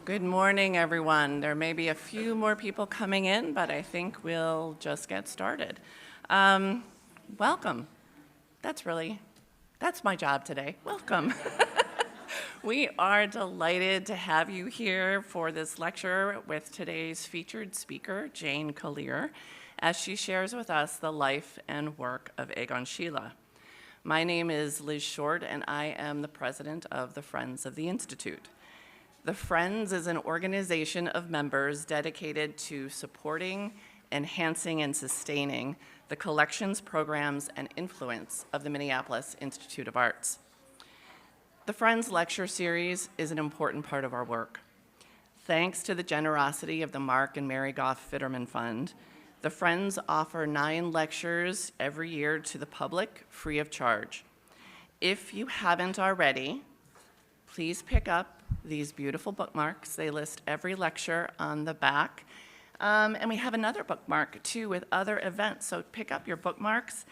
Good morning, everyone. There may be a few more people coming in, but I think we'll just get started. Welcome. That's my job today. Welcome. We are delighted to have you here for this lecture with today's featured speaker, Jane Kallir, as she shares with us the life and work of Egon Schiele. My name is Liz Short, and I am the president of the Friends of the Institute. The Friends is an organization of members dedicated to supporting, enhancing, and sustaining the collections, programs, and influence of the Minneapolis Institute of Arts. The Friends Lecture Series is an important part of our work. Thanks to the generosity of the Mark and Mary Goff Fitterman Fund, the Friends offer 9 lectures every year to the public, free of charge. If you haven't already, please pick up these beautiful bookmarks. They list every lecture on the back. And we have another bookmark, too, with other events, so pick up your bookmarks.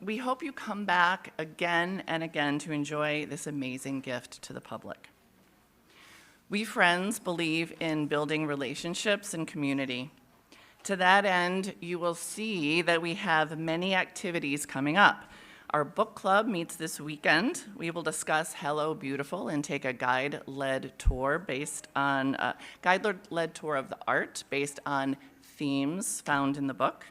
We hope you come back again and again to enjoy this amazing gift to the public. We Friends believe in building relationships and community. To that end, you will see that we have many activities coming up. Our book club meets this weekend. We will discuss Hello Beautiful and take a guide-led tour of the art based on themes found in the book.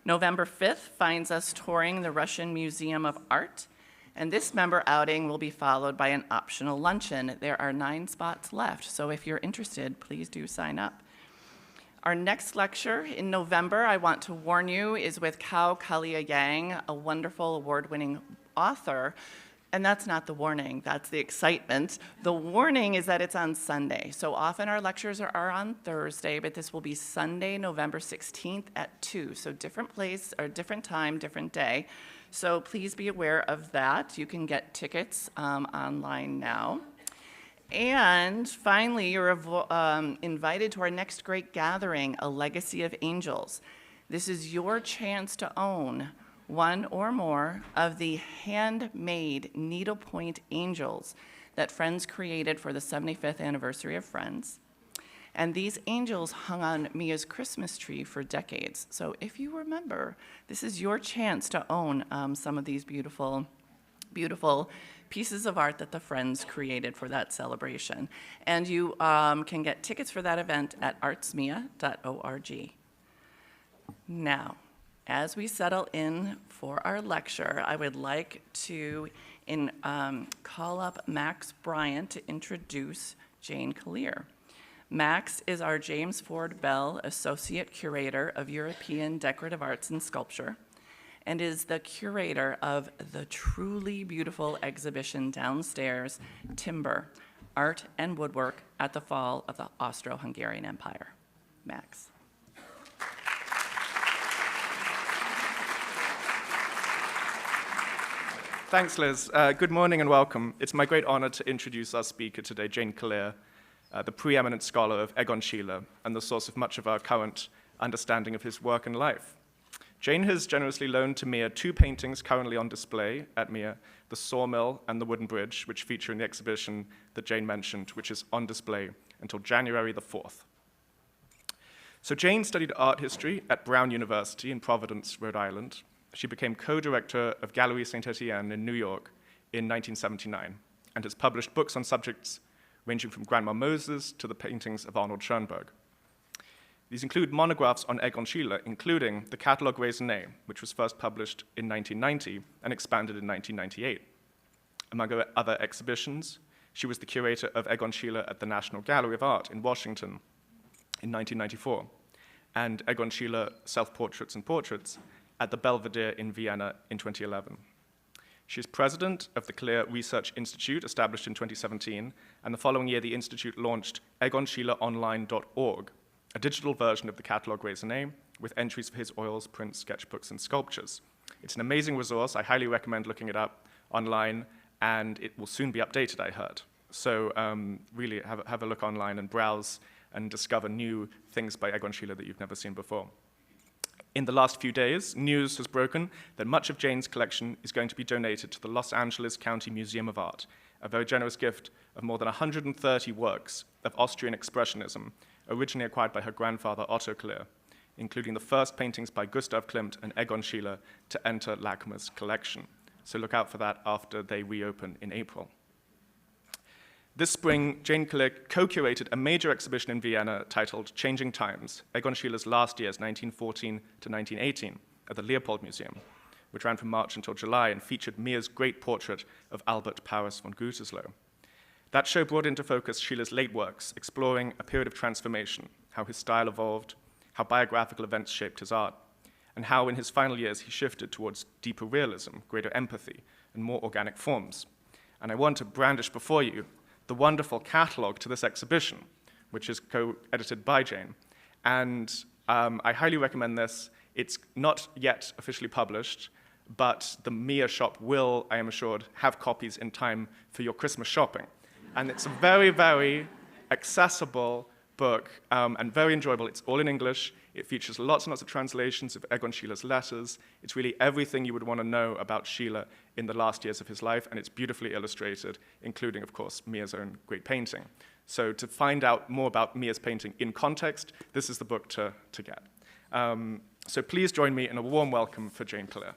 November 5th finds us touring the Russian Museum of Art, and this member outing will be followed by an optional luncheon. There are 9 spots left, so if you're interested, please do sign up. Our next lecture in November, I want to warn you, is with Jane Kallir, a wonderful award-winning author. And that's not the warning, that's the excitement. The warning is that it's on Sunday. So often our lectures are on Thursday, but this will be Sunday, November 16th at 2. So different place, or different time, different day. So please be aware of that. You can get tickets online now. And finally, you're invited to our next great gathering, A Legacy of Angels. This is your chance to own one or more of the handmade needlepoint angels that Friends created for the 75th anniversary of Friends. And these angels hung on Mia's Christmas tree for decades. So if you remember, this is your chance to own some of these beautiful, beautiful pieces of art that the Friends created for that celebration. And you can get tickets for that event at artsmia.org. Now, as we settle in for our lecture, I would like to call up Max Bryant to introduce Jane Kallir. Max is our James Ford Bell Associate Curator of European Decorative Arts and Sculpture, and is the curator of the truly beautiful exhibition downstairs, Timber, Art and Woodwork at the Fall of the Austro-Hungarian Empire. Max. Thanks, Liz. Good morning and welcome. It's my great honor to introduce our speaker today, Jane Kallir, the preeminent scholar of Egon Schiele and the source of much of our current understanding of his work and life. Jane has generously loaned to Mia 2 paintings currently on display at Mia, the Sawmill and the Wooden Bridge, which feature in the exhibition that Jane mentioned, which is on display until January the 4th. So Jane studied art history at Brown University in Providence, Rhode Island. She became co-director of Galerie Saint-Étienne in New York in 1979 and has published books on subjects ranging from Grandma Moses to the paintings of Arnold Schoenberg. These include monographs on Egon Schiele, including the catalogue raisonné, which was first published in 1990 and expanded in 1998. Among other exhibitions, she was the curator of Egon Schiele at the National Gallery of Art in Washington in 1994, and Egon Schiele Self-Portraits and Portraits at the Belvedere in Vienna in 2011. She is president of the Kallir Research Institute, established in 2017, and the following year the institute launched egonschieleonline.org, a digital version of the catalogue raisonné with entries for his oils, prints, sketchbooks, and sculptures. It's an amazing resource. I highly recommend looking it up online, and it will soon be updated, I heard. So really have a look online and browse and discover new things by Egon Schiele that you've never seen before. In the last few days, news has broken that much of Jane's collection is going to be donated to the Los Angeles County Museum of Art, a very generous gift of more than 130 works of Austrian Expressionism, originally acquired by her grandfather Otto Kallir, including the first paintings by Gustav Klimt and Egon Schiele to enter LACMA's collection. So look out for that after they reopen in April. This spring, Jane Kallir co-curated a major exhibition in Vienna titled Changing Times, Egon Schiele's last years, 1914 to 1918, at the Leopold Museum, which ran from March until July and featured Mier's great portrait of Albert Paris von Gütersloh. That show brought into focus Schiele's late works, exploring a period of transformation, how his style evolved, how biographical events shaped his art, and how in his final years he shifted towards deeper realism, greater empathy, and more organic forms. And I want to brandish before you the wonderful catalogue to this exhibition, which is co-edited by Jane. And I highly recommend this. It's not yet officially published, but the Mier shop will, I am assured, have copies in time for your Christmas shopping. And it's a very, very accessible book and very enjoyable. It's all in English. It features lots and lots of translations of Egon Schiele's letters. It's really everything you would want to know about Schiele in the last years of his life, and it's beautifully illustrated, including, of course, Mier's own great painting. So to find out more about Mier's painting in context, this is the book to get. So please join me in a warm welcome for Jane Kallir.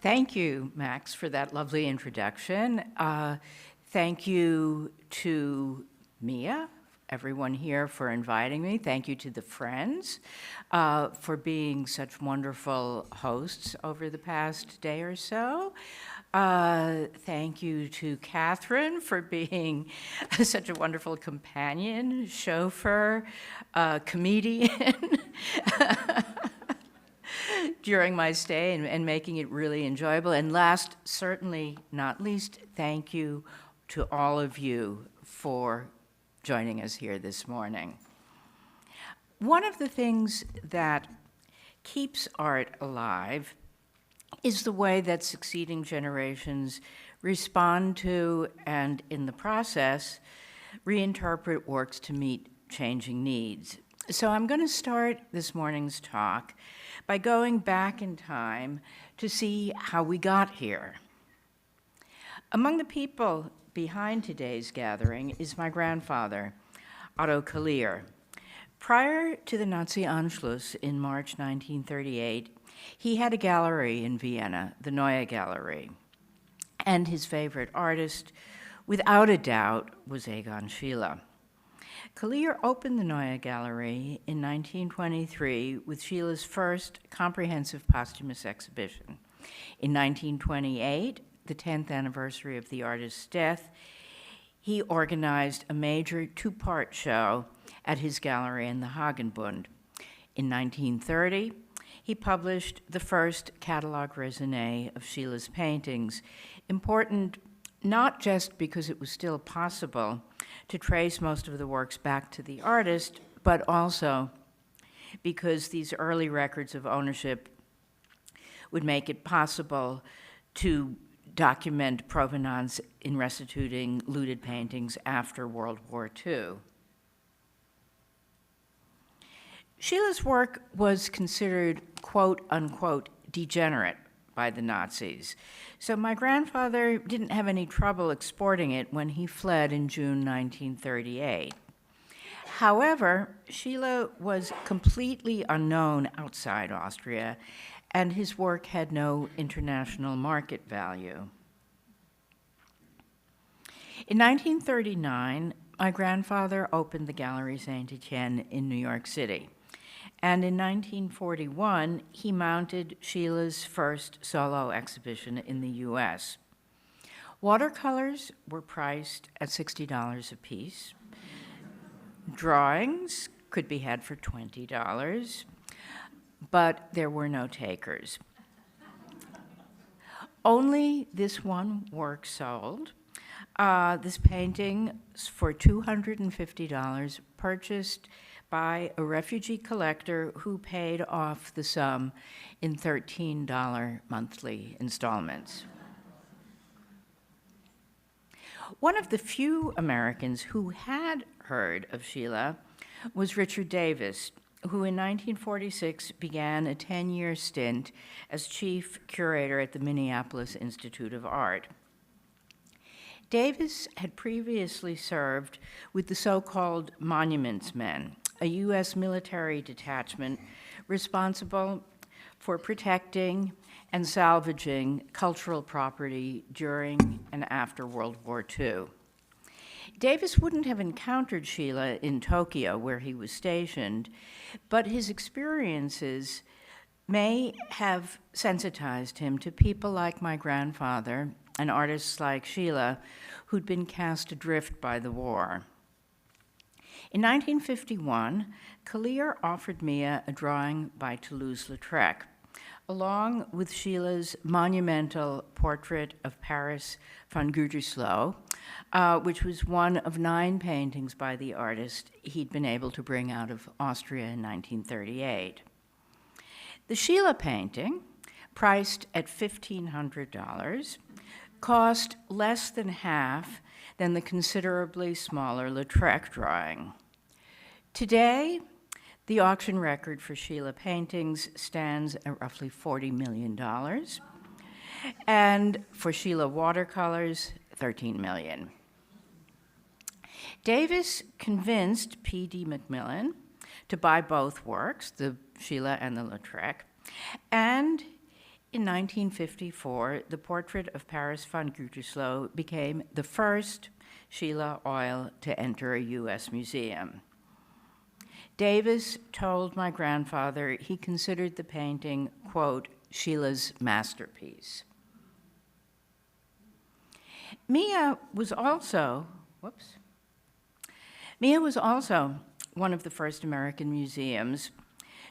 Thank you, Max, for that lovely introduction. Thank you to Mia, everyone here, for inviting me. Thank you to the Friends for being such wonderful hosts over the past day or so. Thank you to Catherine for being such a wonderful companion, chauffeur, comedian. During my stay and making it really enjoyable. And last, certainly not least, thank you to all of you for joining us here this morning. One of the things that keeps art alive is the way that succeeding generations respond to and, in the process, reinterpret works to meet changing needs. So I'm going to start this morning's talk by going back in time to see how we got here. Among the people behind today's gathering is my grandfather, Otto Kallir. Prior to the Nazi Anschluss in March 1938, he had a gallery in Vienna, the Neue Gallery, and his favorite artist, without a doubt, was Egon Schiele. Kallir opened the Neue Gallery in 1923 with Schiele's first comprehensive posthumous exhibition. In 1928, the 10th anniversary of the artist's death, he organized a major two-part show at his gallery in the Hagenbund. In 1930, he published the first catalogue raisonné of Schiele's paintings, important not just because it was still possible to trace most of the works back to the artist, but also because these early records of ownership would make it possible to document provenance in restituting looted paintings after World War II. Schiele's work was considered, quote unquote, degenerate by the Nazis. So my grandfather didn't have any trouble exporting it when he fled in June 1938. However, Schiele was completely unknown outside Austria, and his work had no international market value. In 1939, my grandfather opened the Gallery Saint-Étienne in New York City. And in 1941, he mounted Schiele's first solo exhibition in the US. Watercolors were priced at $60 a piece. Drawings could be had for $20, but there were no takers. Only this one work sold. This painting for $250, purchased by a refugee collector who paid off the sum in $13 monthly installments. One of the few Americans who had heard of Schiele was Richard Davis, who in 1946 began a 10-year stint as chief curator at the Minneapolis Institute of Art. Davis had previously served with the so-called Monuments Men, a U.S. military detachment responsible for protecting and salvaging cultural property during and after World War II. Davis wouldn't have encountered Schiele in Tokyo, where he was stationed, but his experiences may have sensitized him to people like my grandfather and artists like Schiele, who'd been cast adrift by the war. In 1951, Kallir offered Mia a drawing by Toulouse-Lautrec, along with Schiele's monumental Portrait of Paris von Gütersloh, which was one of 9 paintings by the artist he'd been able to bring out of Austria in 1938. The Schiele painting, priced at $1,500, cost less than half than the considerably smaller Lautrec drawing. Today, the auction record for Schiele paintings stands at roughly $40 million, and for Schiele watercolors, $13 million. Davis convinced P.D. Macmillan to buy both works, the Schiele and the Lautrec, and in 1954, the Portrait of Paris von Gütersloh became the first Schiele oil to enter a U.S. museum. Davis told my grandfather he considered the painting, quote, Schiele's masterpiece. Mia was also one of the first American museums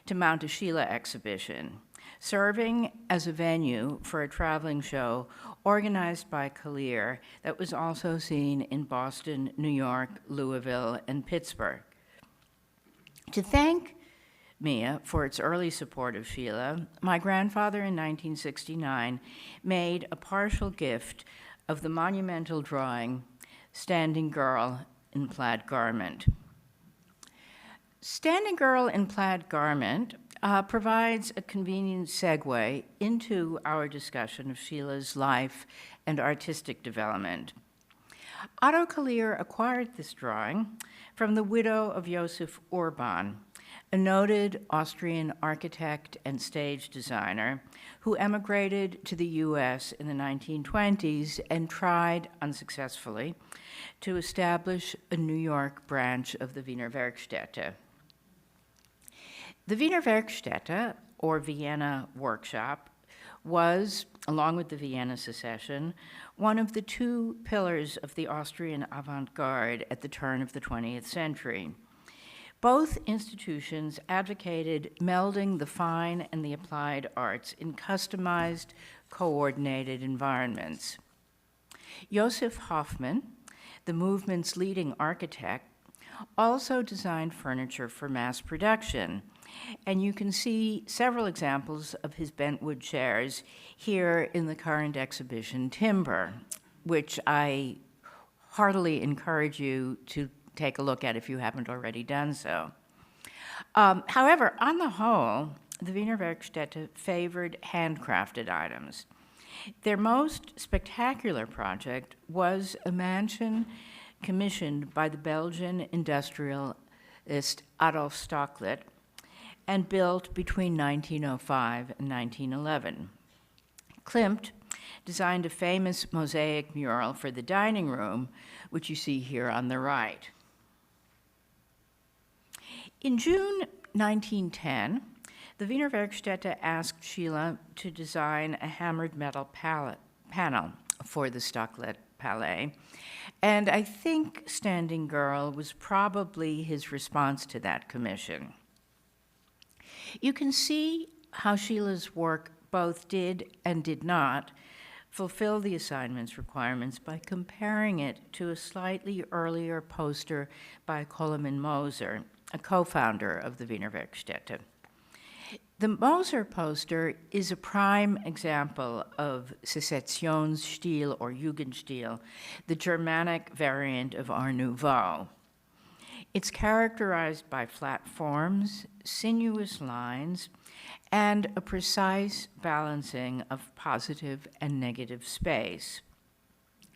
to mount a Schiele exhibition, serving as a venue for a traveling show organized by Kallir that was also seen in Boston, New York, Louisville, and Pittsburgh. To thank Mia for its early support of Schiele, my grandfather in 1969 made a partial gift of the monumental drawing, Standing Girl in Plaid Garment. Standing Girl in Plaid Garment provides a convenient segue into our discussion of Schiele's life and artistic development. Otto Kallir acquired this drawing from the widow of Josef Urban, a noted Austrian architect and stage designer who emigrated to the U.S. in the 1920s and tried unsuccessfully to establish a New York branch of the Wiener Werkstätte. The Wiener Werkstätte, or Vienna Workshop, was, along with the Vienna Secession, one of the 2 pillars of the Austrian avant-garde at the turn of the 20th century. Both institutions advocated melding the fine and the applied arts in customized, coordinated environments. Josef Hoffmann, the movement's leading architect, also designed furniture for mass production, and you can see several examples of his bentwood chairs here in the current exhibition, Timber, which I heartily encourage you to take a look at if you haven't already done so. However, on the whole, the Wiener Werkstätte favored handcrafted items. Their most spectacular project was a mansion commissioned by the Belgian industrialist Adolf Stocklet and built between 1905 and 1911. Klimt designed a famous mosaic mural for the dining room, which you see here on the right. In June 1910, the Wiener Werkstätte asked Schiele to design a hammered metal panel for the Stocklet Palais, and I think Standing Girl was probably his response to that commission. You can see how Schiele's work both did and did not fulfill the assignment's requirements by comparing it to a slightly earlier poster by Koloman Moser, a co-founder of the Wiener Werkstätte. The Moser poster is a prime example of Sezessionsstil or Jugendstil, the Germanic variant of Art Nouveau. It's characterized by flat forms, sinuous lines, and a precise balancing of positive and negative space.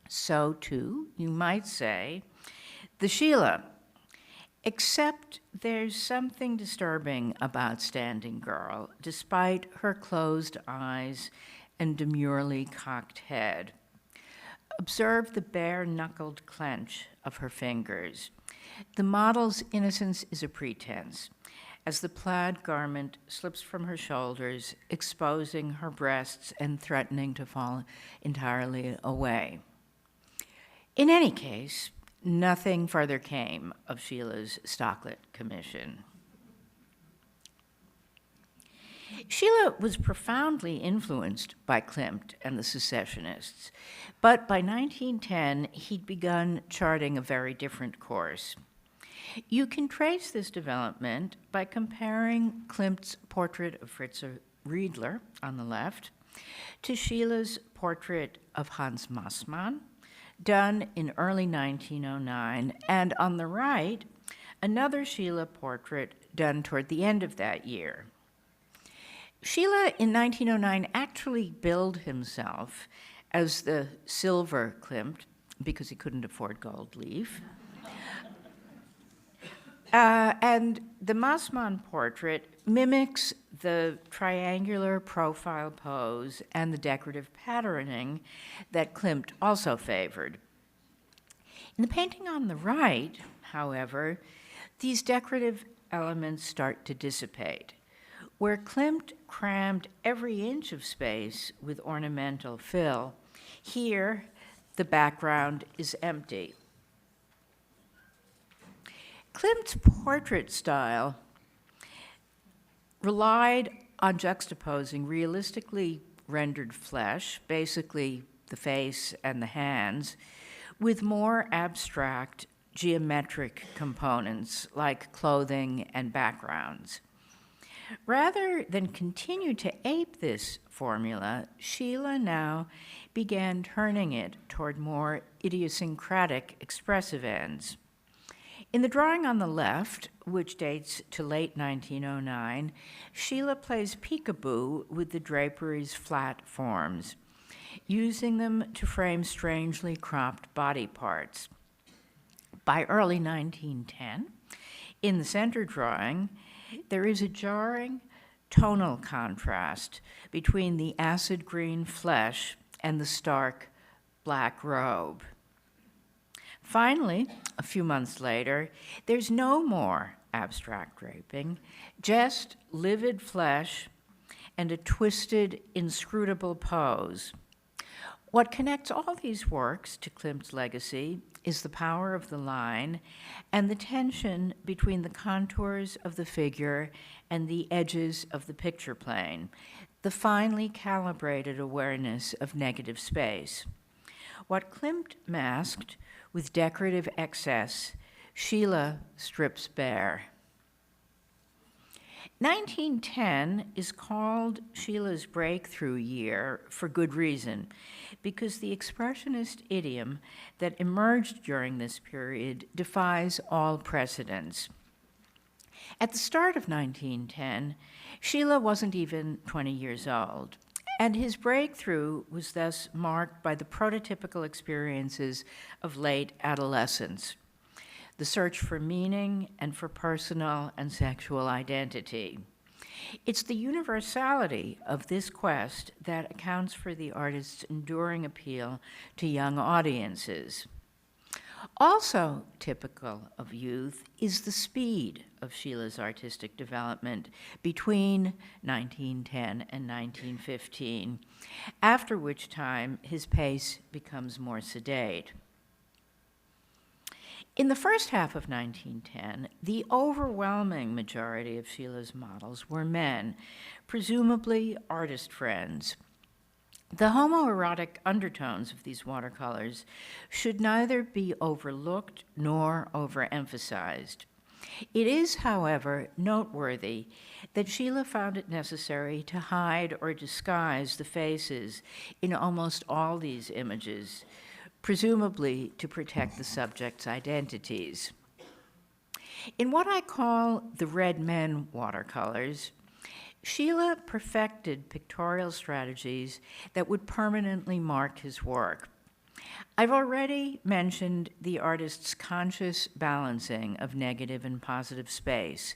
So, too, you might say, the Schiele, except there's something disturbing about Standing Girl, despite her closed eyes and demurely cocked head. Observe the bare-knuckled clench of her fingers. The model's innocence is a pretense, as the plaid garment slips from her shoulders, exposing her breasts and threatening to fall entirely away. In any case, nothing further came of Schiele's Stocklet commission. Schiele was profoundly influenced by Klimt and the Secessionists, but by 1910, he'd begun charting a very different course. You can trace this development by comparing Klimt's portrait of Fritz Riedler on the left to Schiele's portrait of Hans Massmann, done in early 1909, and on the right, another Schiele portrait done toward the end of that year. Schiele in 1909 actually billed himself as the silver Klimt because he couldn't afford gold leaf. And the Massmann portrait mimics the triangular profile pose and the decorative patterning that Klimt also favored. In the painting on the right, however, these decorative elements start to dissipate. Where Klimt crammed every inch of space with ornamental fill, here the background is empty. Klimt's portrait style relied on juxtaposing realistically rendered flesh, basically the face and the hands, with more abstract geometric components like clothing and backgrounds. Rather than continue to ape this formula, Schiele now began turning it toward more idiosyncratic expressive ends. In the drawing on the left, which dates to late 1909, Schiele plays peekaboo with the drapery's flat forms, using them to frame strangely cropped body parts. By early 1910, in the center drawing, there is a jarring tonal contrast between the acid green flesh and the stark black robe. Finally, a few months later, there's no more abstract draping, just livid flesh and a twisted, inscrutable pose. What connects all these works to Klimt's legacy is the power of the line and the tension between the contours of the figure and the edges of the picture plane, the finely calibrated awareness of negative space. What Klimt masked with decorative excess, Schiele strips bare. 1910 is called Schiele's breakthrough year for good reason, because the expressionist idiom that emerged during this period defies all precedents. At the start of 1910, Schiele wasn't even 20 years old, and his breakthrough was thus marked by the prototypical experiences of late adolescence, the search for meaning and for personal and sexual identity. It's the universality of this quest that accounts for the artist's enduring appeal to young audiences. Also typical of youth is the speed of Schiele's artistic development between 1910 and 1915, after which time his pace becomes more sedate. In the first half of 1910, the overwhelming majority of Schiele's models were men, presumably artist friends. The homoerotic undertones of these watercolors should neither be overlooked nor overemphasized. It is, however, noteworthy that Schiele found it necessary to hide or disguise the faces in almost all these images, presumably to protect the subject's identities. In what I call the Red Men watercolors, Schiele perfected pictorial strategies that would permanently mark his work. I've already mentioned the artist's conscious balancing of negative and positive space,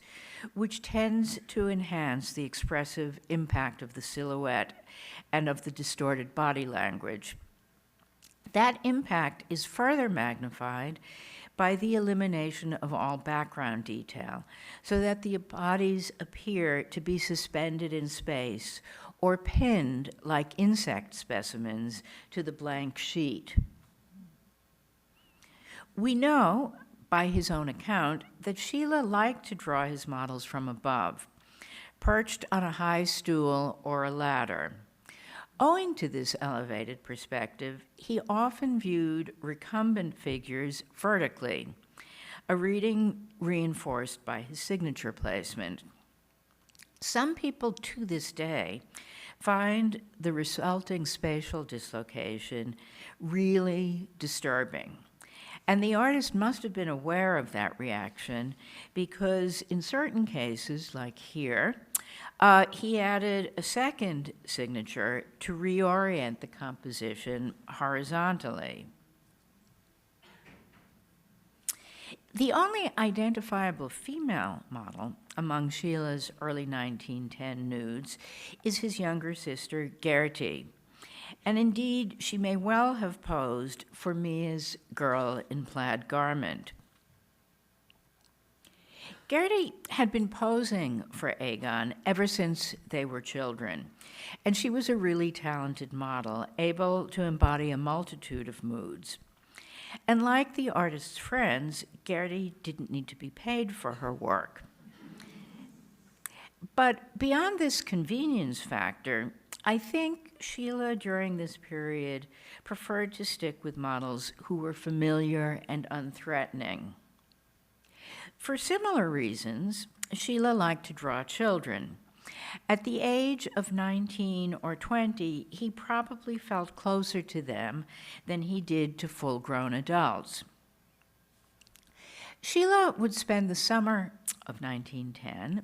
which tends to enhance the expressive impact of the silhouette and of the distorted body language. That impact is further magnified by the elimination of all background detail, so that the bodies appear to be suspended in space or pinned like insect specimens to the blank sheet. We know, by his own account, that Schiele liked to draw his models from above, perched on a high stool or a ladder. Owing to this elevated perspective, he often viewed recumbent figures vertically, a reading reinforced by his signature placement. Some people to this day find the resulting spatial dislocation really disturbing. And the artist must have been aware of that reaction because in certain cases, like here, he added a second signature to reorient the composition horizontally. The only identifiable female model among Schiele's early 1910 nudes is his younger sister, Gertie. And indeed, she may well have posed for Mia's girl in plaid garment. Gertie had been posing for Egon ever since they were children, and she was a really talented model, able to embody a multitude of moods. And like the artist's friends, Gertie didn't need to be paid for her work. But beyond this convenience factor, I think Schiele, during this period, preferred to stick with models who were familiar and unthreatening. For similar reasons, Schiele liked to draw children. At the age of 19 or 20, he probably felt closer to them than he did to full-grown adults. Schiele would spend the summer of 1910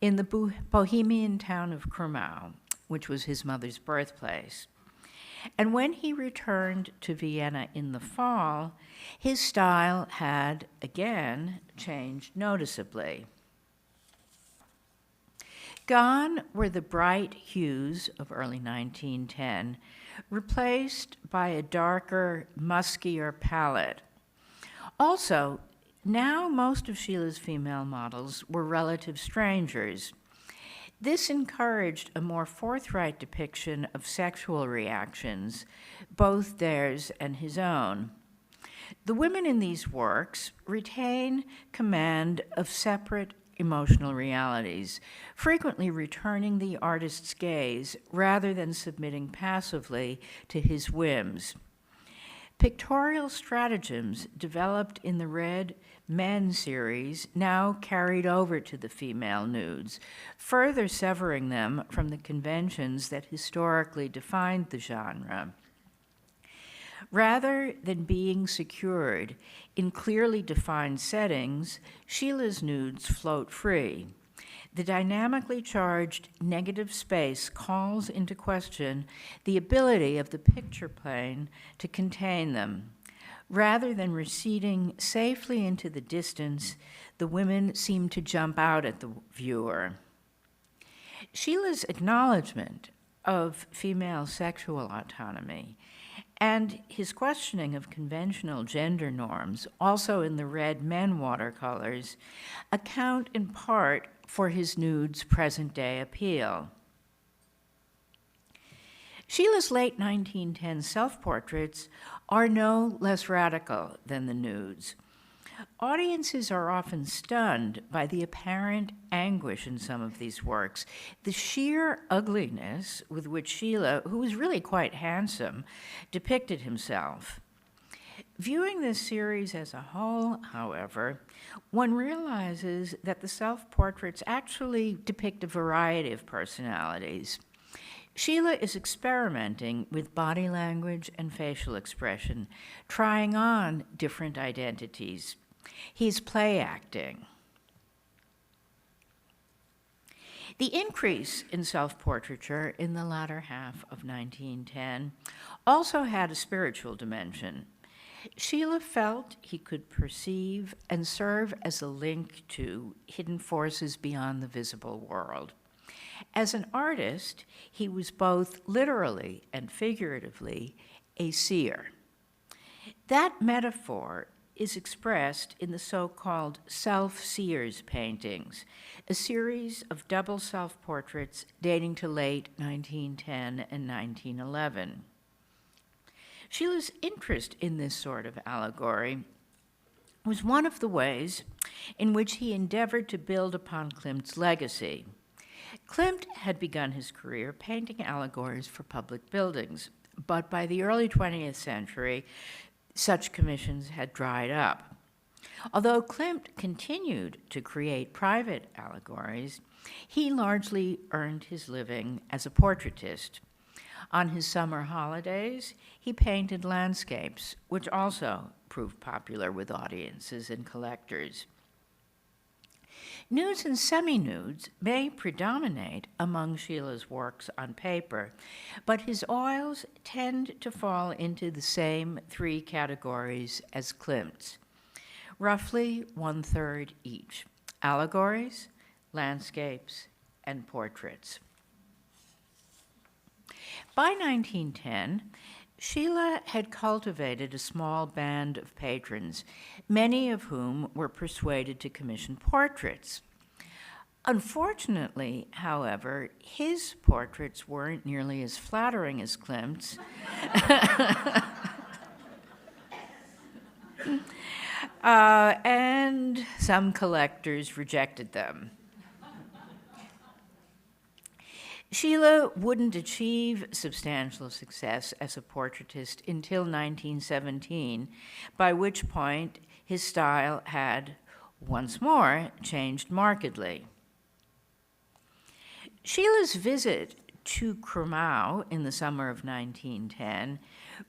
in the Bohemian town of Krumau, which was his mother's birthplace. And when he returned to Vienna in the fall, his style had, again, changed noticeably. Gone were the bright hues of early 1910, replaced by a darker, muskier palette. Also, now most of Schiele's female models were relative strangers. This encouraged a more forthright depiction of sexual reactions, both theirs and his own. The women in these works retain command of separate emotional realities, frequently returning the artist's gaze rather than submitting passively to his whims. Pictorial stratagems developed in the Red Men series now carried over to the female nudes, further severing them from the conventions that historically defined the genre. Rather than being secured in clearly defined settings, Schiele's nudes float free. The dynamically charged negative space calls into question the ability of the picture plane to contain them. Rather than receding safely into the distance, the women seem to jump out at the viewer. Schiele's acknowledgement of female sexual autonomy and his questioning of conventional gender norms, also in the Red Men watercolors, account in part for his nude's present-day appeal. Schiele's late 1910 self-portraits are no less radical than the nudes. Audiences are often stunned by the apparent anguish in some of these works, the sheer ugliness with which Schiele, who was really quite handsome, depicted himself. Viewing this series as a whole, however, one realizes that the self-portraits actually depict a variety of personalities. Schiele is experimenting with body language and facial expression, trying on different identities. He's play acting. The increase in self-portraiture in the latter half of 1910 also had a spiritual dimension. Schiele felt he could perceive and serve as a link to hidden forces beyond the visible world. As an artist, he was both literally and figuratively a seer. That metaphor is expressed in the so-called self-seers paintings, a series of double self-portraits dating to late 1910 and 1911. Schiele's interest in this sort of allegory was one of the ways in which he endeavored to build upon Klimt's legacy. Klimt had begun his career painting allegories for public buildings, but by the early 20th century, such commissions had dried up. Although Klimt continued to create private allegories, he largely earned his living as a portraitist. On his summer holidays, he painted landscapes, which also proved popular with audiences and collectors. Nudes and semi-nudes may predominate among Schiele's works on paper, but his oils tend to fall into the same three categories as Klimt's, roughly 1/3 each: allegories, landscapes, and portraits. By 1910, Schiele had cultivated a small band of patrons, many of whom were persuaded to commission portraits. Unfortunately, however, his portraits weren't nearly as flattering as Klimt's. And some collectors rejected them. Schiele wouldn't achieve substantial success as a portraitist until 1917, by which point his style had once more changed markedly. Schiele's visit to Krumau in the summer of 1910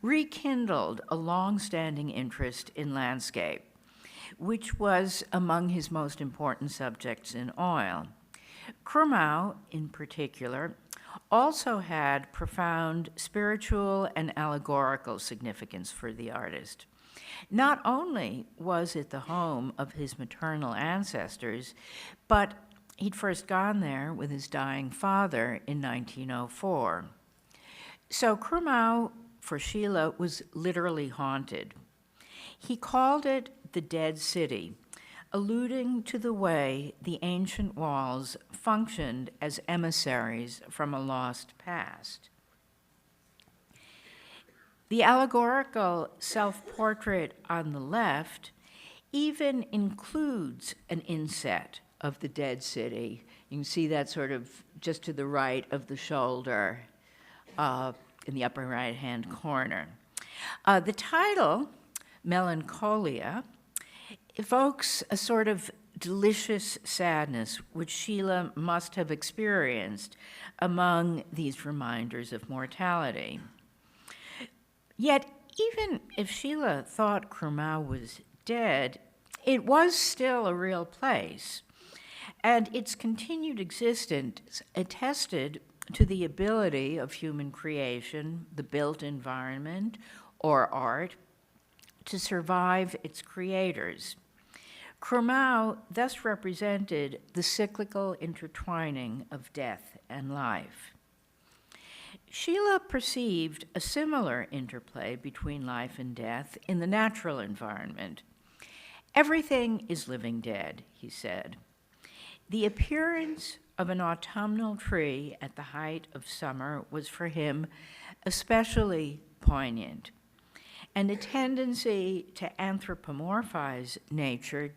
rekindled a long-standing interest in landscape, which was among his most important subjects in oil. Krumau, in particular, also had profound spiritual and allegorical significance for the artist. Not only was it the home of his maternal ancestors, but he'd first gone there with his dying father in 1904. So Krumau, for Schiele, was literally haunted. He called it the Dead City, alluding to the way the ancient walls functioned as emissaries from a lost past. The allegorical self-portrait on the left even includes an inset of the dead city. You can see that sort of just to the right of the shoulder in the upper right-hand corner. The title, Melancholia, evokes a sort of delicious sadness which Schiele must have experienced among these reminders of mortality. Yet, even if Schiele thought Krumau was dead, it was still a real place, and its continued existence attested to the ability of human creation, the built environment, or art, to survive its creators. Krumau thus represented the cyclical intertwining of death and life. Schiele perceived a similar interplay between life and death in the natural environment. Everything is living dead, he said. The appearance of an autumnal tree at the height of summer was for him especially poignant, and a tendency to anthropomorphize nature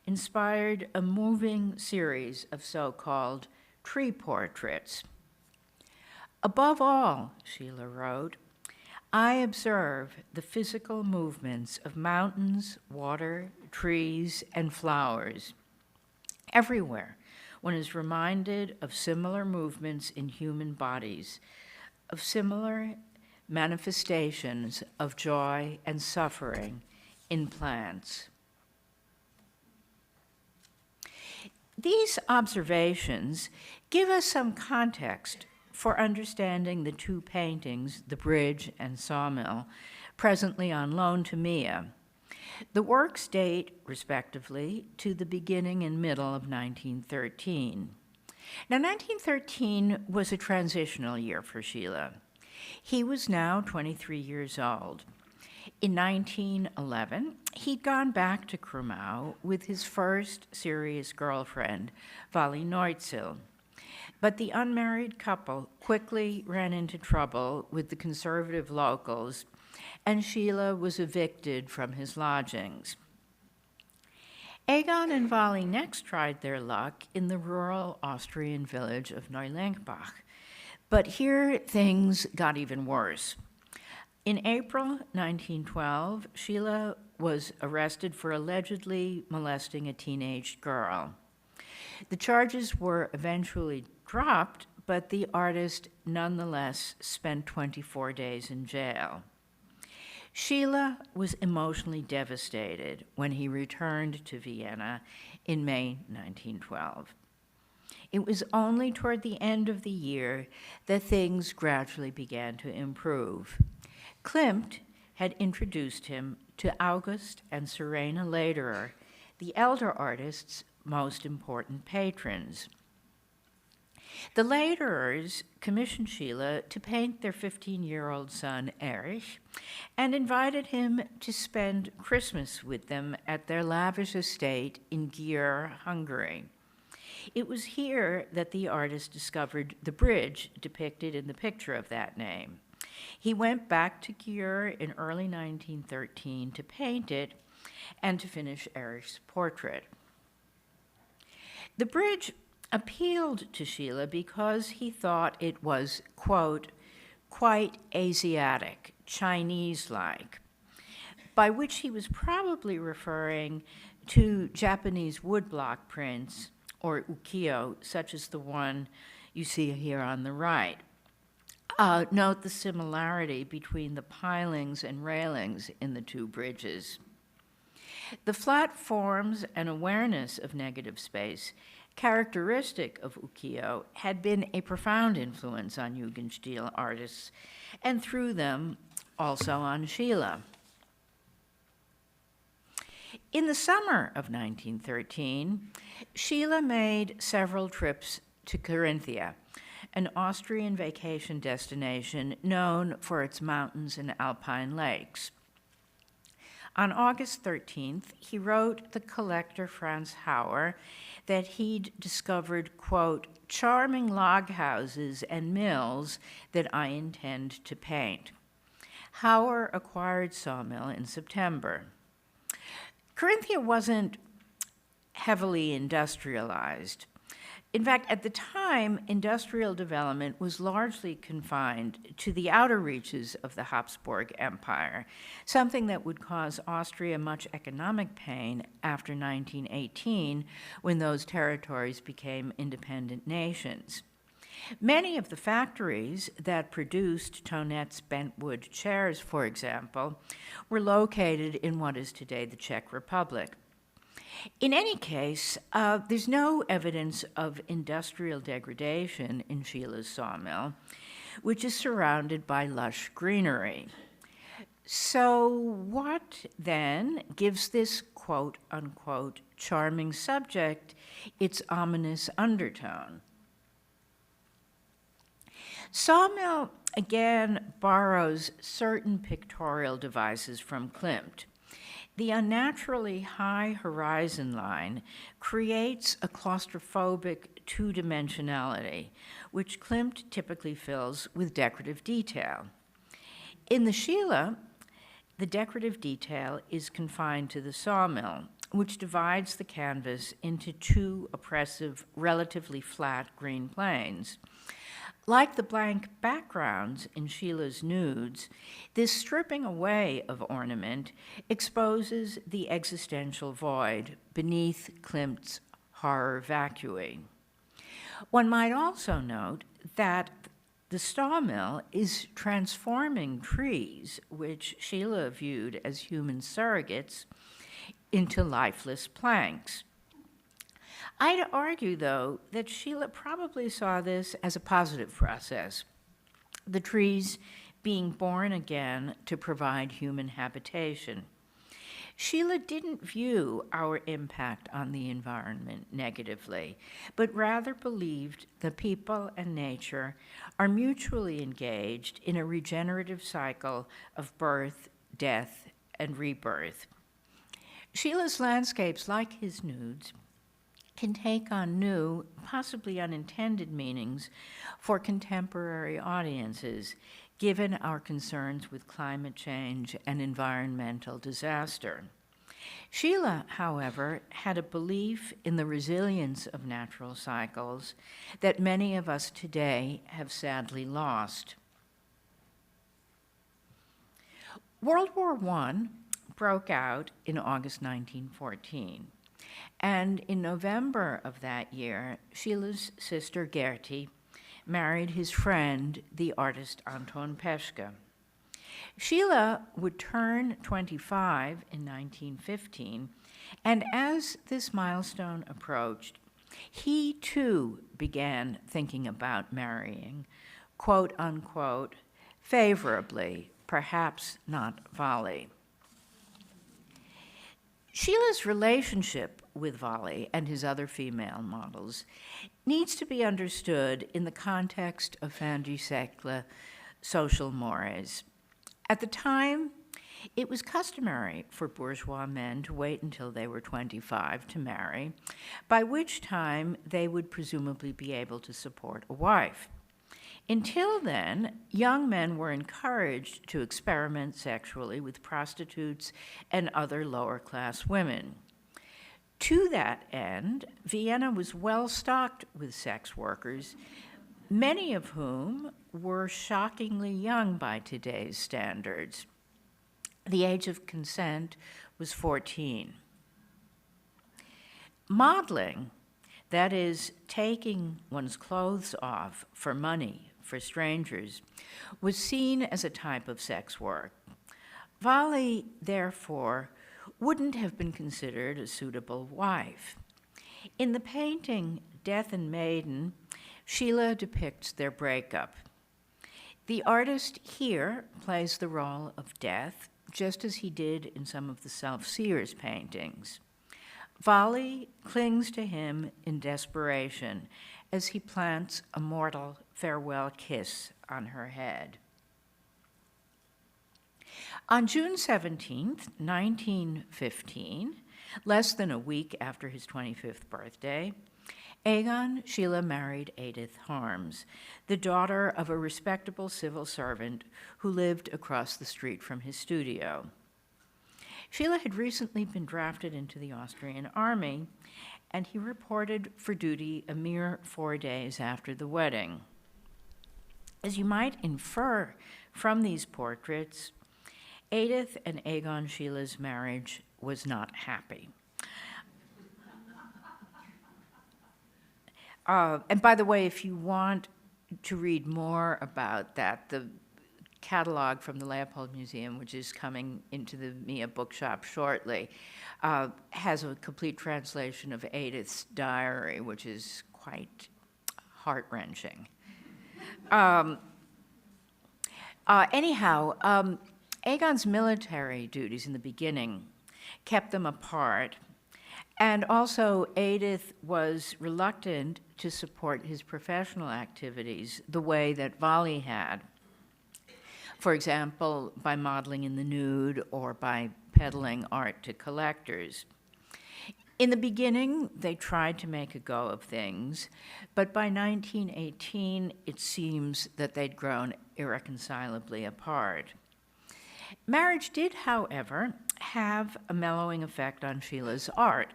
inspired a moving series of so-called tree portraits. Above all, Schiele wrote, I observe the physical movements of mountains, water, trees, and flowers. Everywhere, one is reminded of similar movements in human bodies, of similar manifestations of joy and suffering in plants. These observations give us some context for understanding the two paintings, The Bridge and Sawmill, presently on loan to Mia. The works date, respectively, to the beginning and middle of 1913. Now, 1913 was a transitional year for Schiele. He was now 23 years old. In 1911, he'd gone back to Krumau with his first serious girlfriend, Wally Neutzel. But the unmarried couple quickly ran into trouble with the conservative locals, and Schiele was evicted from his lodgings. Egon and Wally next tried their luck in the rural Austrian village of Neulenkbach. But here things got even worse. In April 1912, Schiele was arrested for allegedly molesting a teenage girl. The charges were eventually dropped, but the artist nonetheless spent 24 days in jail. Schiele was emotionally devastated when he returned to Vienna in May 1912. It was only toward the end of the year that things gradually began to improve. Klimt had introduced him to August and Serena Lederer, the elder artist's most important patrons. The Lederers commissioned Schiele to paint their 15-year-old son, Erich, and invited him to spend Christmas with them at their lavish estate in Győr, Hungary. It was here that the artist discovered the bridge depicted in the picture of that name. He went back to Győr in early 1913 to paint it and to finish Erich's portrait. The bridge appealed to Schiele because he thought it was, quote, quite Asiatic, Chinese-like, by which he was probably referring to Japanese woodblock prints, or ukiyo, such as the one you see here on the right. Note the similarity between the pilings and railings in the two bridges. The flat forms and awareness of negative space characteristic of ukiyo had been a profound influence on Jugendstil artists, and through them also on Schiele. In the summer of 1913, Schiele made several trips to Carinthia, an Austrian vacation destination known for its mountains and alpine lakes. On August 13th, he wrote the collector Franz Hauer that he'd discovered, quote, charming log houses and mills that I intend to paint. Hauer acquired Sawmill in September. Carinthia wasn't heavily industrialized. In fact, at the time, industrial development was largely confined to the outer reaches of the Habsburg Empire, something that would cause Austria much economic pain after 1918, when those territories became independent nations. Many of the factories that produced Tonet's bentwood chairs, for example, were located in what is today the Czech Republic. In any case, there's no evidence of industrial degradation in Schiele's Sawmill, which is surrounded by lush greenery. So what, then, gives this quote-unquote charming subject its ominous undertone? Sawmill, again, borrows certain pictorial devices from Klimt. The unnaturally high horizon line creates a claustrophobic two-dimensionality, which Klimt typically fills with decorative detail. In the Schiele, the decorative detail is confined to the sawmill, which divides the canvas into two oppressive, relatively flat green planes. Like the blank backgrounds in Schiele's nudes, this stripping away of ornament exposes the existential void beneath Klimt's horror vacui. One might also note that the sawmill is transforming trees, which Schiele viewed as human surrogates, into lifeless planks. I'd argue, though, that Schiele probably saw this as a positive process, the trees being born again to provide human habitation. Schiele didn't view our impact on the environment negatively, but rather believed that people and nature are mutually engaged in a regenerative cycle of birth, death, and rebirth. Schiele's landscapes, like his nudes, can take on new, possibly unintended meanings for contemporary audiences, given our concerns with climate change and environmental disaster. Schiele, however, had a belief in the resilience of natural cycles that many of us today have sadly lost. World War I broke out in August 1914. And in November of that year, Schiele's sister Gertie married his friend, the artist Anton Peschke. Schiele would turn 25 in 1915, and as this milestone approached, he too began thinking about marrying, quote unquote, favorably, perhaps not Wally. Schiele's relationship with Wally and his other female models needs to be understood in the context of fin du siècle social mores. At the time, it was customary for bourgeois men to wait until they were 25 to marry, by which time they would presumably be able to support a wife. Until then, young men were encouraged to experiment sexually with prostitutes and other lower-class women. To that end, Vienna was well stocked with sex workers, many of whom were shockingly young by today's standards. The age of consent was 14. Modeling, that is, taking one's clothes off for money for strangers, was seen as a type of sex work. Wally, therefore, wouldn't have been considered a suitable wife. In the painting Death and Maiden, Schiele depicts their breakup. The artist here plays the role of Death, just as he did in some of the Self-Seers paintings. Wally clings to him in desperation as he plants a mortal farewell kiss on her head. On June 17, 1915, less than a week after his 25th birthday, Egon Schiele married Edith Harms, the daughter of a respectable civil servant who lived across the street from his studio. Schiele had recently been drafted into the Austrian army, and he reported for duty a mere 4 days after the wedding. As you might infer from these portraits, Edith and Egon Schiele's marriage was not happy. And by the way, if you want to read more about that, the catalog from the Leopold Museum, which is coming into the Mia bookshop shortly, has a complete translation of Edith's diary, which is quite heart-wrenching. Anyhow, Egon's military duties in the beginning kept them apart, and also Edith was reluctant to support his professional activities the way that Wally had. For example, by modeling in the nude or by peddling art to collectors. In the beginning, they tried to make a go of things, but by 1918, it seems that they'd grown irreconcilably apart. Marriage did, however, have a mellowing effect on Schiele's art.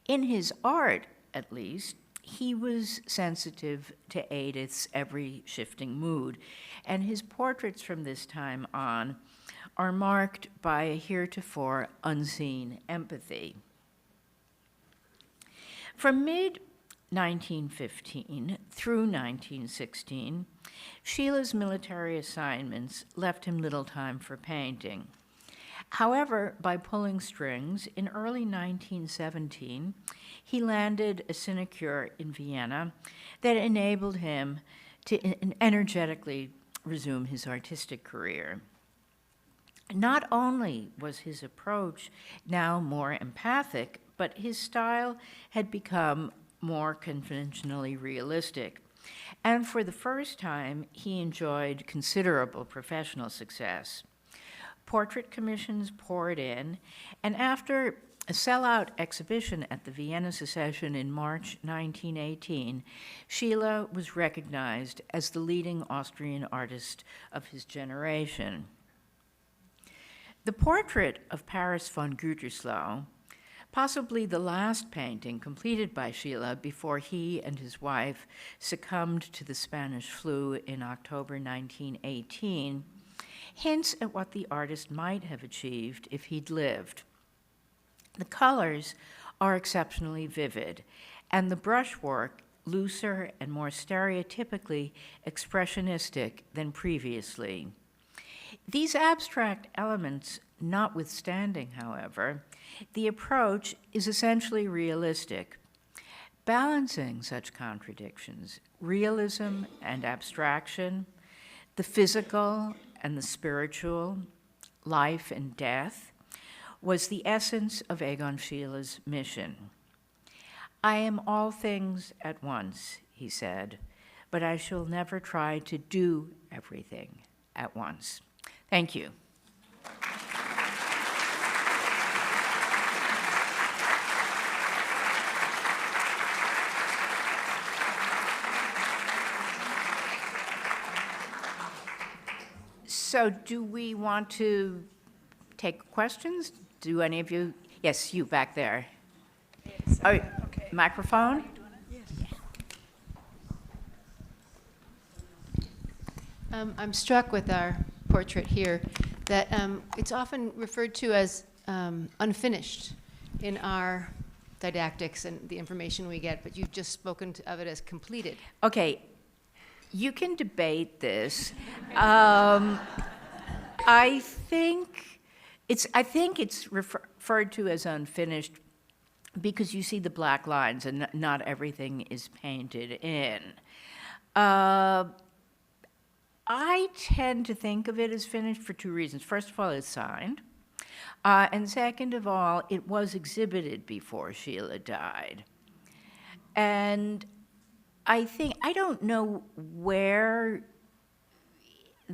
In his art, at least, he was sensitive to Edith's every shifting mood, and his portraits from this time on are marked by a heretofore unseen empathy. From mid-1915 through 1916, Schiele's military assignments left him little time for painting. However, by pulling strings, in early 1917, he landed a sinecure in Vienna that enabled him to energetically resume his artistic career. Not only was his approach now more empathic, but his style had become more conventionally realistic. And for the first time, he enjoyed considerable professional success. Portrait commissions poured in, and after a sellout exhibition at the Vienna Secession in March 1918, Schiele was recognized as the leading Austrian artist of his generation. The portrait of Paris von Gütersloh, possibly the last painting completed by Schiele before he and his wife succumbed to the Spanish flu in October 1918, hints at what the artist might have achieved if he'd lived. The colors are exceptionally vivid, and the brushwork looser and more stereotypically expressionistic than previously. These abstract elements notwithstanding, however, the approach is essentially realistic. Balancing such contradictions, realism and abstraction, the physical and the spiritual, life and death, was the essence of Egon Schiele's mission. "I am all things at once," he said, "but I shall never try to do everything at once." Thank you. So do we want to take questions? Do any of you? Yes, you back there. Oh, okay. Microphone? I'm struck with our portrait here that it's often referred to as unfinished in our didactics and the information we get, but you've just spoken of it as completed. Okay, you can debate this. I think it's referred to as unfinished because you see the black lines and not everything is painted in. I tend to think of it as finished for two reasons. First of all, it's signed. And second of all, it was exhibited before Schiele died. And I don't know where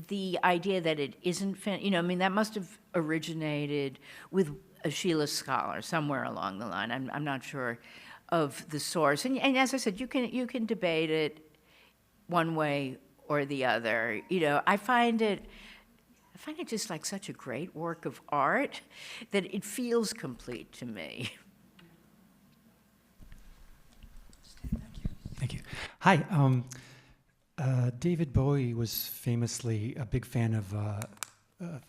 the idea that it isn't finished, that must have originated with a Schiele scholar somewhere along the line. I'm not sure of the source. And as I said, you can debate it one way or the other. I find it just like such a great work of art that it feels complete to me. Thank you. Hi. David Bowie was famously a big fan of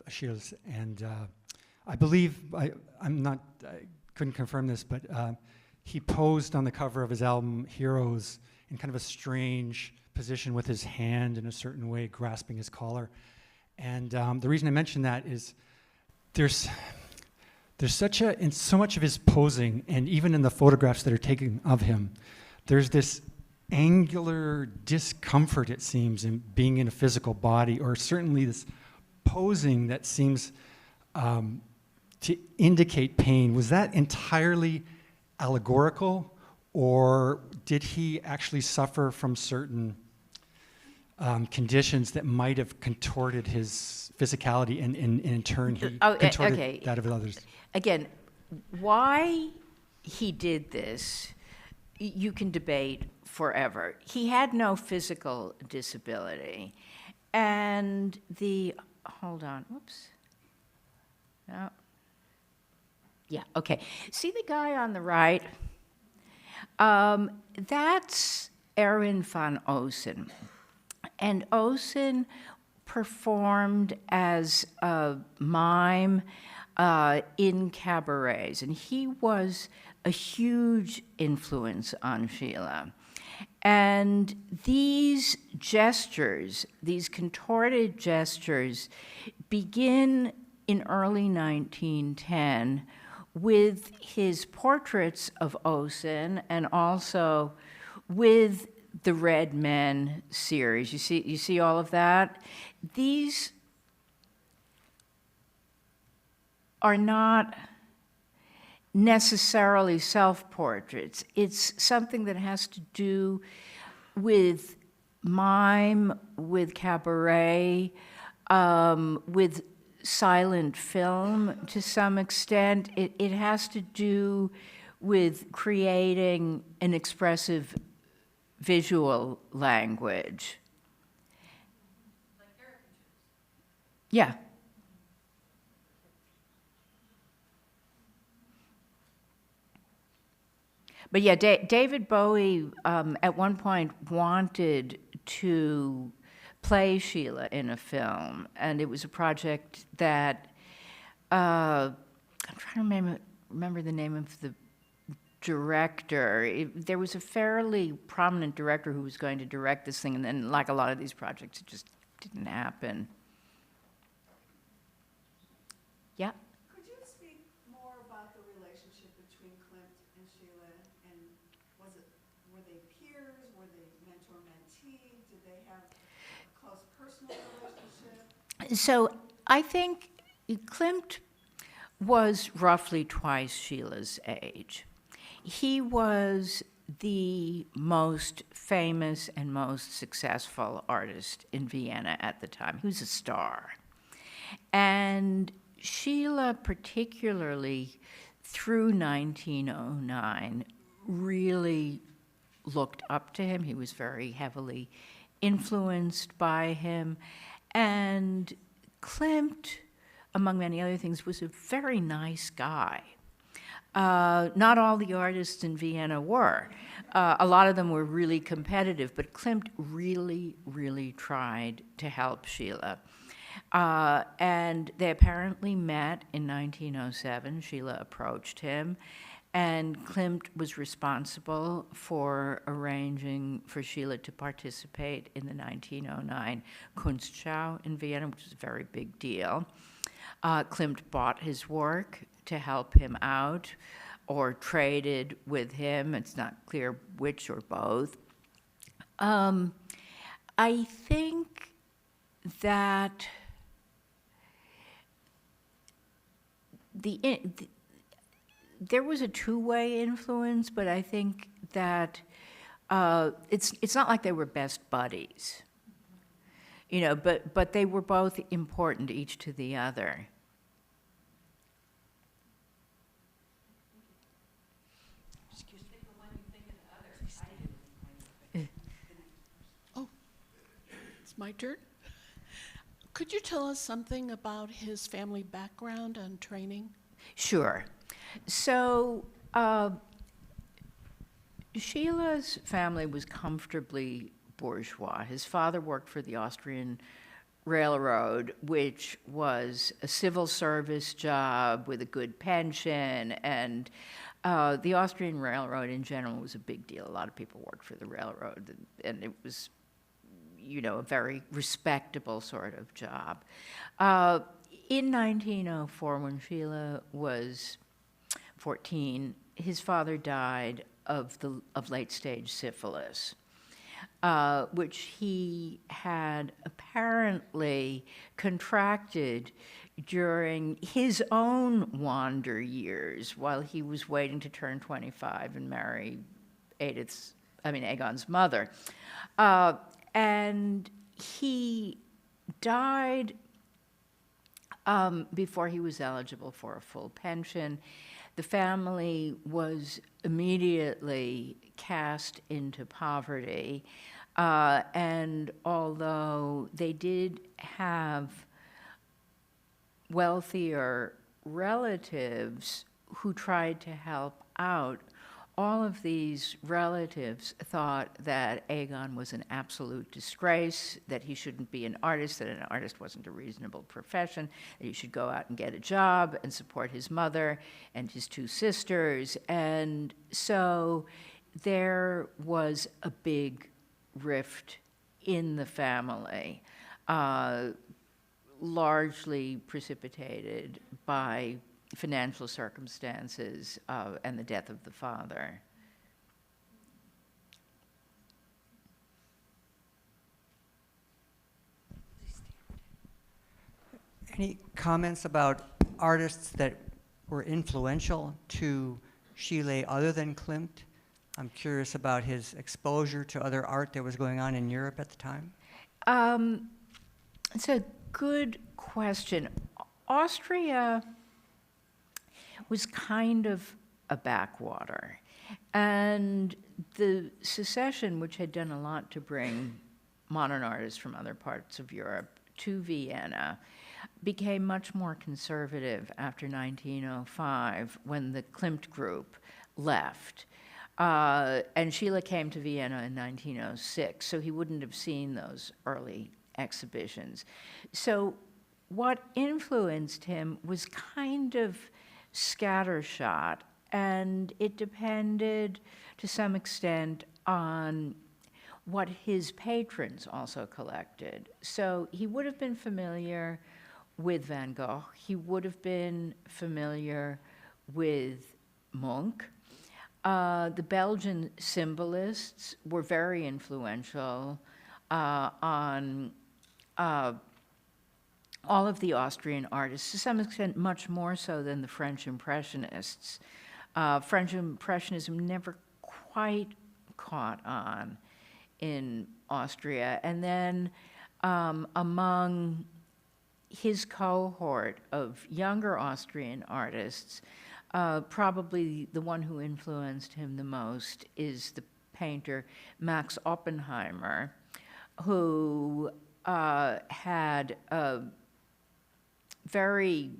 Schiele's, and I believe I couldn't confirm this, but he posed on the cover of his album Heroes in kind of a strange position with his hand in a certain way, grasping his collar. And the reason I mention that is there's in so much of his posing, and even in the photographs that are taken of him, there's this angular discomfort, it seems, in being in a physical body, or certainly this posing that seems to indicate pain. Was that entirely allegorical, or did he actually suffer from certain conditions that might have contorted his physicality, and in turn he contorted that of others? Again, why he did this, you can debate forever. He had no physical disability. And hold on, whoops. No. Yeah, okay. See the guy on the right? That's Erwin van Oosen. And Oosen performed as a mime in cabarets, and he was a huge influence on Schiele. And these gestures, these contorted gestures, begin in early 1910 with his portraits of Oosen and also with the Red Men series. You see all of that? These are not necessarily self-portraits. It's something that has to do with mime, with cabaret, with silent film to some extent. It has to do with creating an expressive visual language. Yeah. But yeah, David Bowie at one point wanted to play Schiele in a film, and it was a project that I'm trying to remember the name of the director. There was a fairly prominent director who was going to direct this thing, and then, like a lot of these projects, it just didn't happen. Yeah. Could you speak more about the relationship between Klimt and Schiele, and were they peers? Were they mentor-mentee? Did they have a close personal relationship? So I think Klimt was roughly twice Schiele's age. He was the most famous and most successful artist in Vienna at the time. He was a star. And Schiele, particularly through 1909, really looked up to him. He was very heavily influenced by him. And Klimt, among many other things, was a very nice guy. Not all the artists in Vienna were. A lot of them were really competitive, but Klimt really, really tried to help Schiele. And they apparently met in 1907. Schiele approached him, and Klimt was responsible for arranging for Schiele to participate in the 1909 Kunstschau in Vienna, which was a very big deal. Klimt bought his work to help him out, or traded with him. It's not clear which or both. I think that there was a two-way influence, but I think that it's not like they were best buddies, you know, but they were both important, each to the other. It's my turn. Could you tell us something about his family background and training? Sure. So Schiele's family was comfortably bourgeois. His father worked for the Austrian Railroad, which was a civil service job with a good pension, and the Austrian Railroad in general was a big deal. A lot of people worked for the railroad, and it was, you know, a very respectable sort of job. In 1904, when Schiele was 14, his father died of late-stage syphilis, which he had apparently contracted during his own wander years while he was waiting to turn 25 and marry Egon's mother. And he died before he was eligible for a full pension. The family was immediately cast into poverty, and although they did have wealthier relatives who tried to help out, all of these relatives thought that Egon was an absolute disgrace, that he shouldn't be an artist, that an artist wasn't a reasonable profession, that he should go out and get a job and support his mother and his two sisters. And so there was a big rift in the family, largely precipitated by financial circumstances and the death of the father. Any comments about artists that were influential to Schiele other than Klimt? I'm curious about his exposure to other art that was going on in Europe at the time. It's a good question. Austria was kind of a backwater. And the secession, which had done a lot to bring modern artists from other parts of Europe to Vienna, became much more conservative after 1905 when the Klimt group left. And Schiele came to Vienna in 1906, so he wouldn't have seen those early exhibitions. So what influenced him was kind of scattershot, and it depended to some extent on what his patrons also collected. So he would have been familiar with Van Gogh. He would have been familiar with Munch. The Belgian symbolists were very influential on all of the Austrian artists, to some extent much more so than the French Impressionists. French Impressionism never quite caught on in Austria. And then among his cohort of younger Austrian artists, probably the one who influenced him the most is the painter Max Oppenheimer, who had a very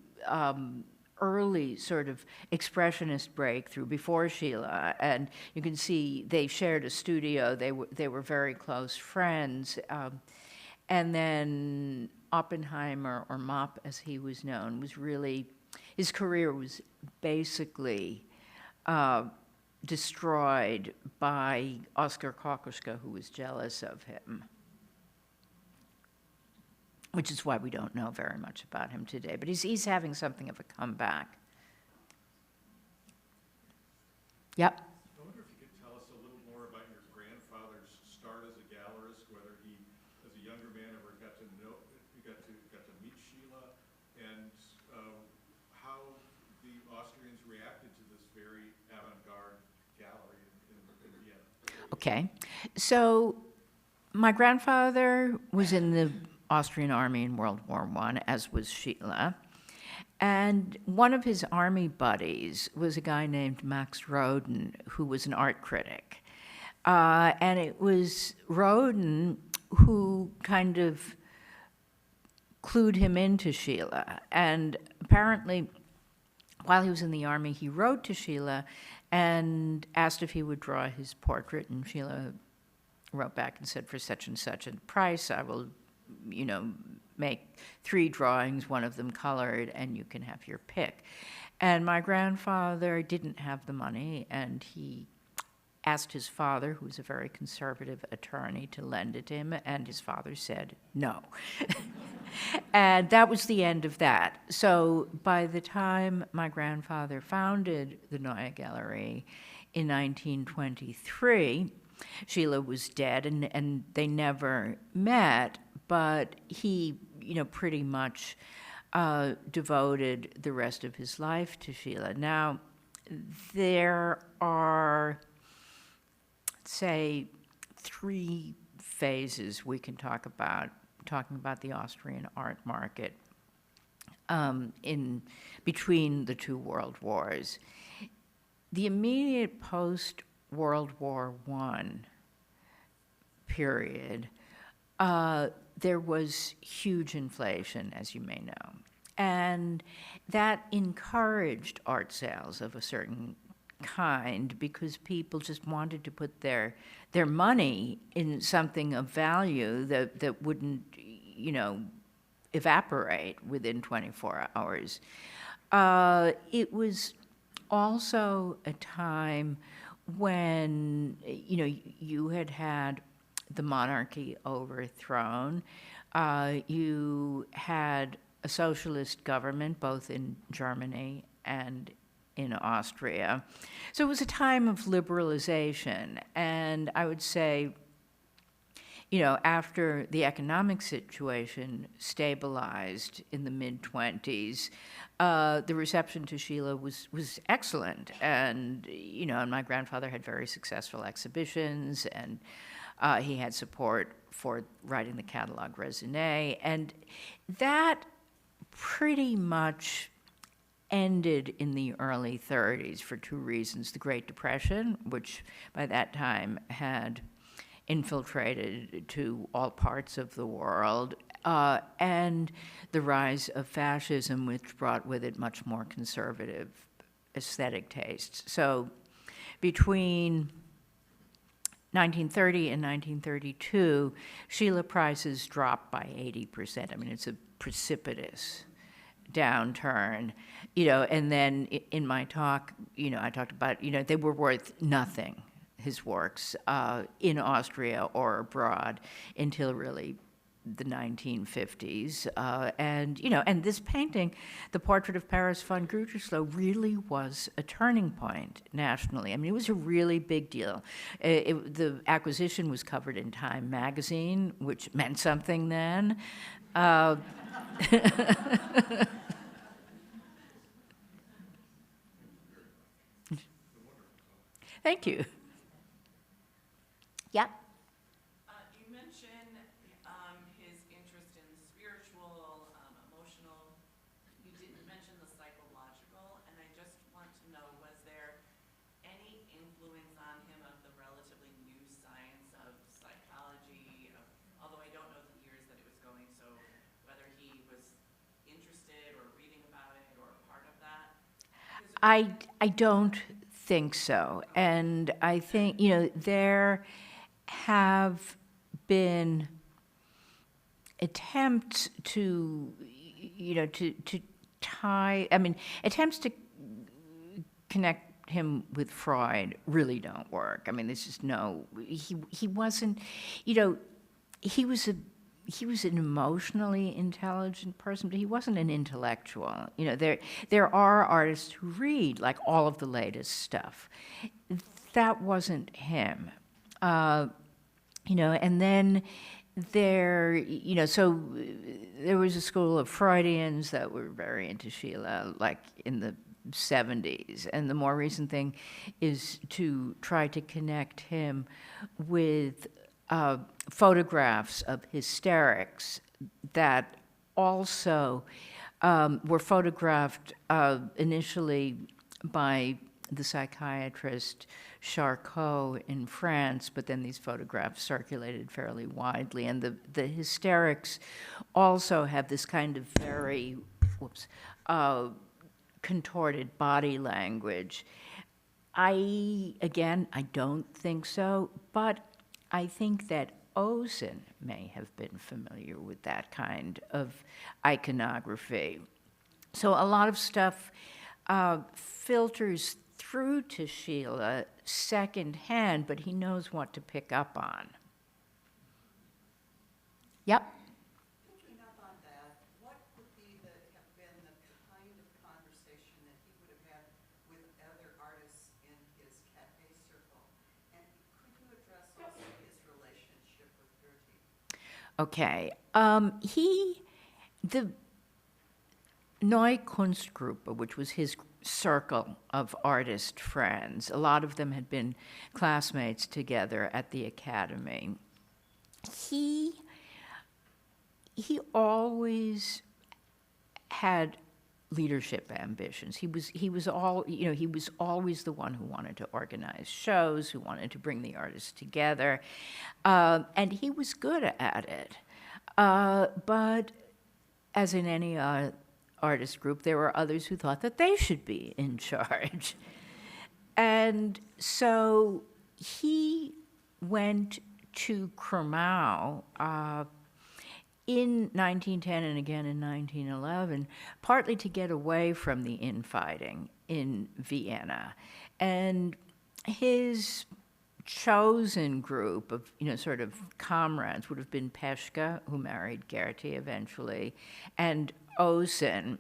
early sort of expressionist breakthrough before Schiele, and you can see they shared a studio. They were very close friends, and then Oppenheimer, or Mop as he was known, was really, his career was basically destroyed by Oskar Kokoschka, who was jealous of him, which is why we don't know very much about him today. But he's having something of a comeback. Yep. I wonder if you could tell us a little more about your grandfather's start as a gallerist, whether he, as a younger man, ever got to know, got to meet Schiele, and how the Austrians reacted to this very avant-garde gallery in Vienna. Okay. So my grandfather was in the Austrian army in World War I, as was Schiele. And one of his army buddies was a guy named Max Rodin, who was an art critic. And it was Rodin who kind of clued him into Schiele. And apparently, while he was in the army, he wrote to Schiele and asked if he would draw his portrait. And Schiele wrote back and said, for such and such a price, I will, make 3 drawings, one of them colored, and you can have your pick. And my grandfather didn't have the money, and he asked his father, who was a very conservative attorney, to lend it to him, and his father said no. And that was the end of that. So by the time my grandfather founded the Neue Galerie in 1923, Schiele was dead, and they never met, but he, pretty much devoted the rest of his life to Schiele. Now, there are, say, 3 phases we can talk about, talking about the Austrian art market in between the 2 world wars. The immediate post-World War I period, there was huge inflation, as you may know, and that encouraged art sales of a certain kind because people just wanted to put their money in something of value that wouldn't, you know, evaporate within 24 hours. It was also a time when, you know, you had the monarchy overthrown. You had a socialist government both in Germany and in Austria. So it was a time of liberalization. And I would say, you know, after the economic situation stabilized in the mid-20s, the reception to Schiele was excellent. And, you know, and my grandfather had very successful exhibitions, and he had support for writing the catalogue raisonné. And that pretty much ended in the early 30s for two reasons. The Great Depression, which by that time had infiltrated to all parts of the world, and the rise of fascism, which brought with it much more conservative aesthetic tastes. So between 1930 and 1932, Schiele prices dropped by 80%. I mean, it's a precipitous downturn, you know, and then in my talk, you know, I talked about, you know, they were worth nothing, his works, in Austria or abroad until really the 1950s. And, you know, and this painting, the Portrait of Paris von Gütersloh, really was a turning point nationally. I mean, it was a really big deal. The acquisition was covered in Time magazine, which meant something then. Thank you. Yep. You mentioned his interest in spiritual, emotional. You didn't mention the psychological, and I just want to know, was there any influence on him of the relatively new science of psychology, although I don't know the years that it was going, so whether he was interested or reading about it or a part of that? I don't think so. And I think, you know, there have been attempts to, you know, to tie, I mean, attempts to connect him with Freud really don't work. I mean, there's just no, he wasn't, you know, he was an emotionally intelligent person, but he wasn't an intellectual. You know, there are artists who read like all of the latest stuff. That wasn't him. You know, and then there, you know, so there was a school of Freudians that were very into Schiele, like in the 70s. And the more recent thing is to try to connect him with photographs of hysterics that also were photographed initially by the psychiatrist Charcot in France, but then these photographs circulated fairly widely. And the hysterics also have this kind of very, contorted body language. I don't think so, but I think that Ozin may have been familiar with that kind of iconography. So a lot of stuff filters through to Schiele secondhand, but he knows what to pick up on. Yep. Picking up on that, what would have been the kind of conversation that he would have had with other artists in his cafe circle? And could you address also his relationship with Gertie? Okay. The Neue Kunstgruppe, which was his circle of artist friends, a lot of them had been classmates together at the academy. He always had leadership ambitions. He was always the one who wanted to organize shows, who wanted to bring the artists together, and he was good at it. But as in any artist group, there were others who thought that they should be in charge. And so he went to Krumau in 1910 and again in 1911, partly to get away from the infighting in Vienna. And his chosen group of, sort of comrades would have been Peschke, who married Gertie eventually, and Osen,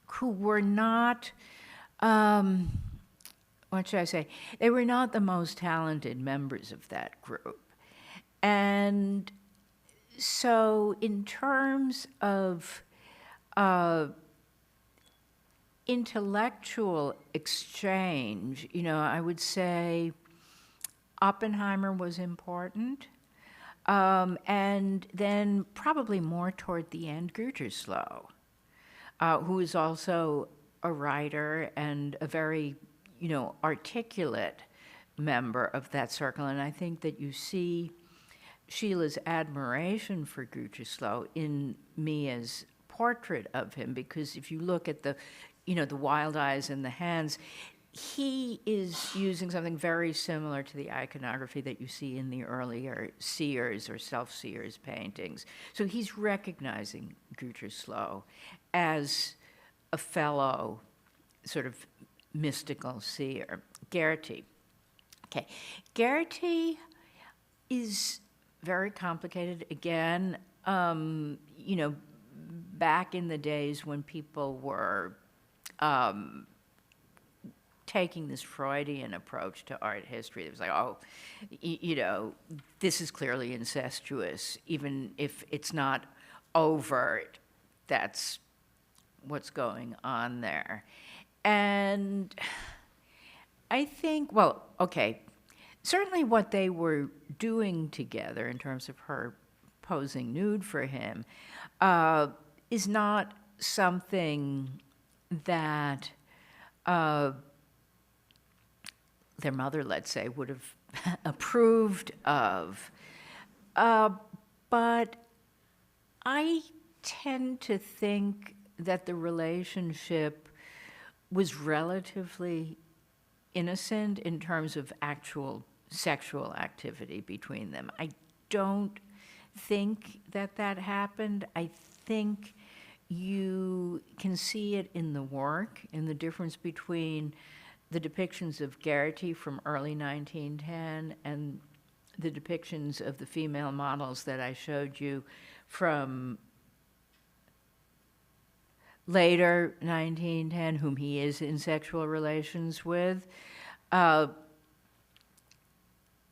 who were not, what should I say? They were not the most talented members of that group. And so in terms of intellectual exchange, I would say Oppenheimer was important, and then probably more toward the end, Gütersloh, who is also a writer and a very, articulate member of that circle. And I think that you see Schiele's admiration for Gütersloh in Mia's portrait of him, because if you look at the, the wild eyes and the hands, he is using something very similar to the iconography that you see in the earlier seers or self-seers paintings. So he's recognizing Gütersloh as a fellow sort of mystical seer. Gertie. Okay. Gertie is very complicated. Again, back in the days when people were taking this Freudian approach to art history, it was like, oh, this is clearly incestuous, even if it's not overt. That's what's going on there. And I think, certainly what they were doing together in terms of her posing nude for him is not something that their mother, let's say, would have approved of. But I tend to think that the relationship was relatively innocent in terms of actual sexual activity between them. I don't think that happened. I think you can see it in the work, in the difference between the depictions of Gertie from early 1910 and the depictions of the female models that I showed you from later 1910, whom he is in sexual relations with.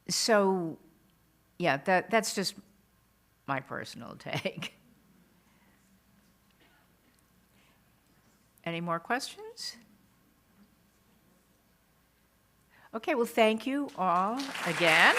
So, yeah, that's just my personal take. Any more questions? Okay, well, thank you all again.